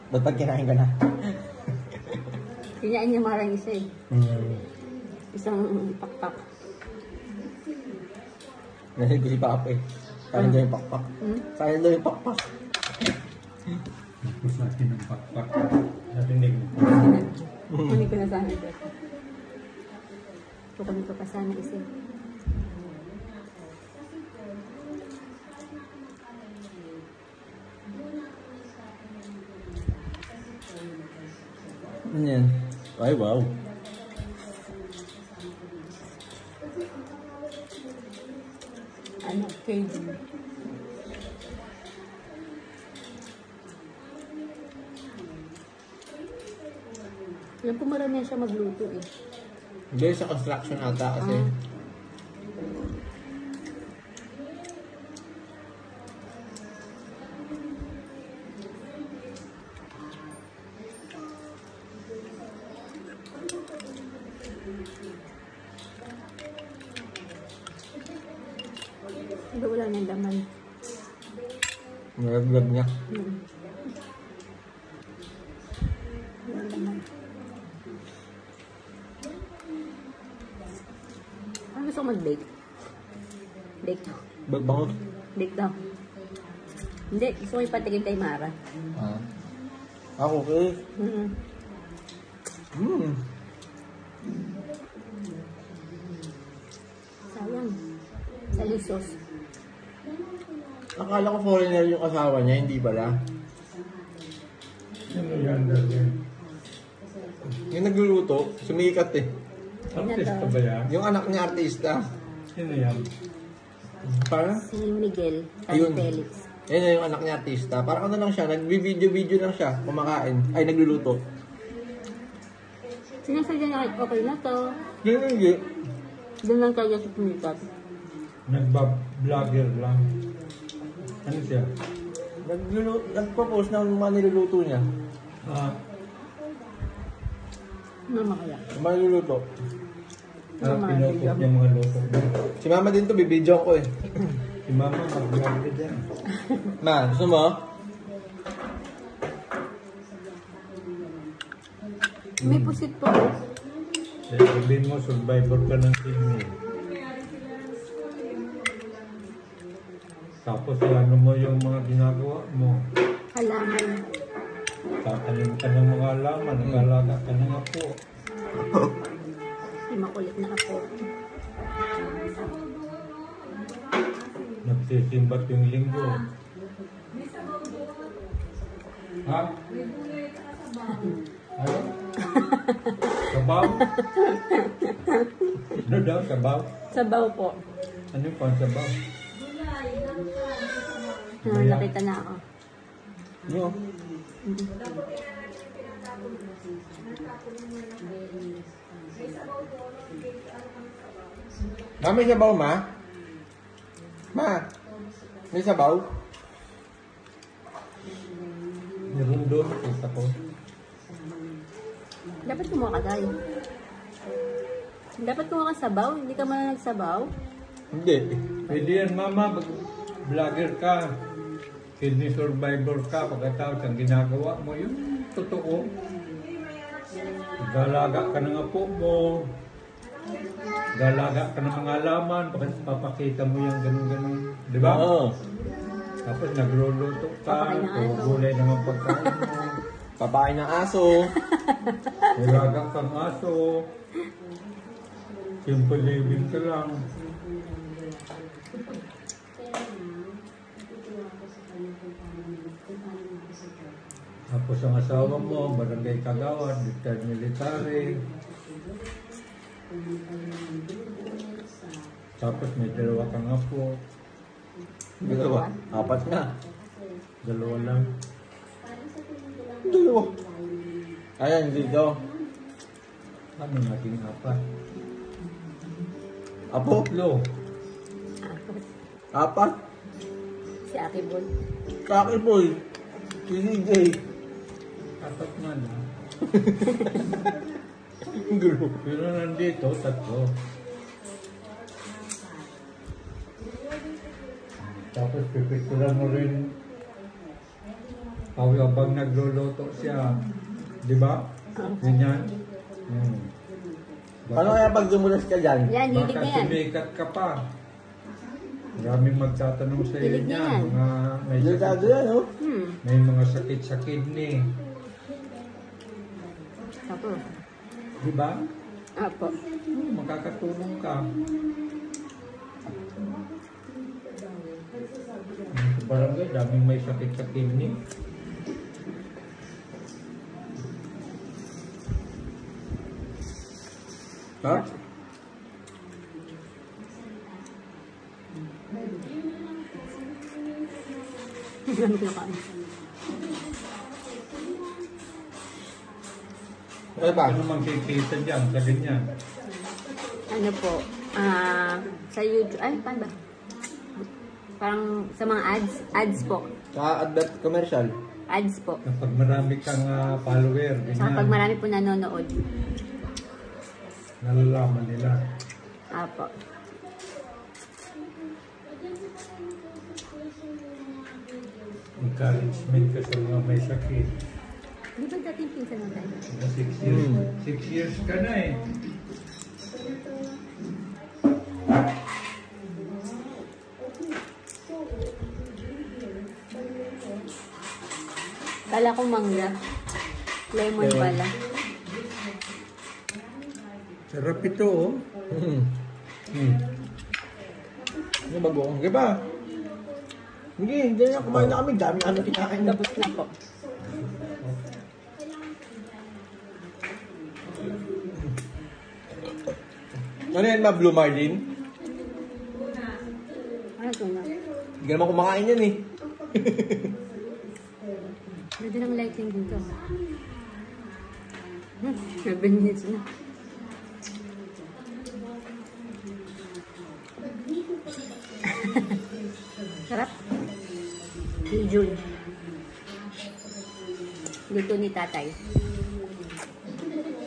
Ba't pag kinain ka na? Kinain niya marang isa eh. Isang pakpak. Nahil ko si Papa eh. Kain daw yung pakpak. Kain daw yung pakpak. Tapos natin ang pakpak. Narinig mo. Kunin ko na sana ito. Kukunin ko pa sana isa. Ano yan? Ay, wow. Ano? Cajun. Alam ko marami siya magluto eh. Hindi, sa construction ata kasi. Pero wala nang laman. Nalaglag niya. Wala laman. Ano gusto ko mag-bake? Bake daw. Bango. Bake daw. Hindi, gusto ko ipatigin kay Mara. Ako, okay. Sayang. Salisos. Akala ko foreigner yung asawa niya, hindi pala. Sino yan dali? Yung nagluluto, sumikat eh. Artista ba yan? Yung anak niya artista. Sino yan? Parang, Si Miguel. Ayun. Felix. yun na yung anak niya artista. Parang ano lang siya, nag-video lang siya, kumakain. Ay, nagluluto. Sinasadya niya okay na to. Hindi. Doon lang talaga sa pumikat. Nagba-vlogger lang. Ano siya? Nag-propose ng mga niluluto niya. Mama kaya. Yung mga niluluto. Pinutok niya mga luto. Si mama din to, bibidyo ko eh. Si mama, mag-vlogger dyan. Ma, gusto mo? May pusit po. Sabihin mo, survivor ka ng Sydney. Tapos ano mo yung mga ginagawa mo. Halaman. Tatanim ka ng mga halaman, nag-alaga ka ng apo. May makulit na ako. Nagsisimbat yung linggo. Ha? Ano? Sabaw? Ano daw, sabaw? Sabaw po. Ano yung pansabaw? Nakita na ako. Yo. Ma, may sabaw, ma? Ma, may sabaw? Meron doon, kita ko. Dapat kumuha ka tayo. Dapat kumuha ka sabaw. Hindi ka man nagsabaw. Hindi. Pwede yan, mama, vlogger ka. Kidney survivor ka, pagkatapos ang ginagawa mo, yun, totoo. Galaga ka ng apo mo. Galaga ka ng mga alaman, papakita mo yung ganun-ganun. Di ba? Oo. Tapos nagluluto ka, Papakain ng aso. gulay naman pagkain mo. Papain ng aso. Nilaga kang aso. Simple living ka lang. Tapos ang asawa mo, barangay kagawad, retired military. Tapos may dalawa kang apo. Dalawa. Apat nga. Dalawa lang. Dalawa. Ayan, dito. Ano nating apat? Apo. Tatlo. Apat. Si Aki Boy. Kaki boy. Si DJ. Apat nga lang. Gulo. Pero nandito, tatlo. Tapos pipicturan mo rin Habang nagluluto siya. Di ba? Ganyan. Paano kaya pag dumulas ka dyan? Yan, hilig Baka na yan. sumikat ka pa. Maraming magtatanong sa iyo Hilig na niyan. yan. Mga may Delikado sakit, yan, oh. may mga sakit sa kidney. Apo. Di ba? Apo. Makakatulong ka. Sa barangay, daming may sakit sa kidney. Ha? Gamit na kami. Ano pa? Ano mang kikita dyan sa ganyan? Ano po, sa YouTube, ay, paano ba? Parang sa mga ads po. Sa advert commercial. Ads po. Kapag marami kang follower, Sa pag ganyan, marami po nanonood. nalalaman nila. Apo. Encouragement ka sa mga may sakit. Di ba dating pinsan mo tayo? 6 years, 6 years ka na eh. Kala ko mangga. Lemon pala. Sarap ito oh. Ano bago? Sige pa. Sige, hindi na kumain na kami. Dami ano kinakain na. Tapos na po. Ano yan ma? Blue Marlin? Ano ito na? Hindi ka naman kumakain yan eh. Pwede ng lighting dito. 7 minutes na. Sarap. Si June. Luto ni tatay.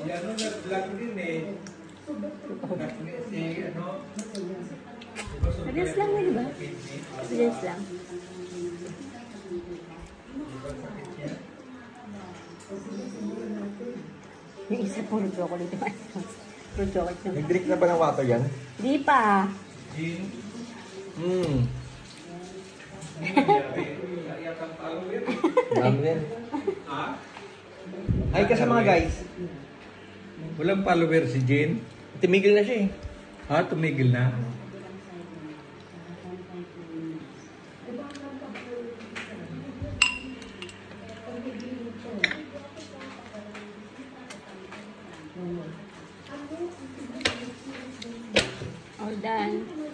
Yan ang nag-vlog din eh. Si ano? Reels lang di ba? Reels lang. Yung isa puro chocolate. Puro chocolate naman. Nag-drink na ba ng water yan? Di pa. Jean? Dami din. Ha? Hi ka sa mga guys. Walang follower si Jean? Tumigil na siya eh. Ha? Tumigil na? All done.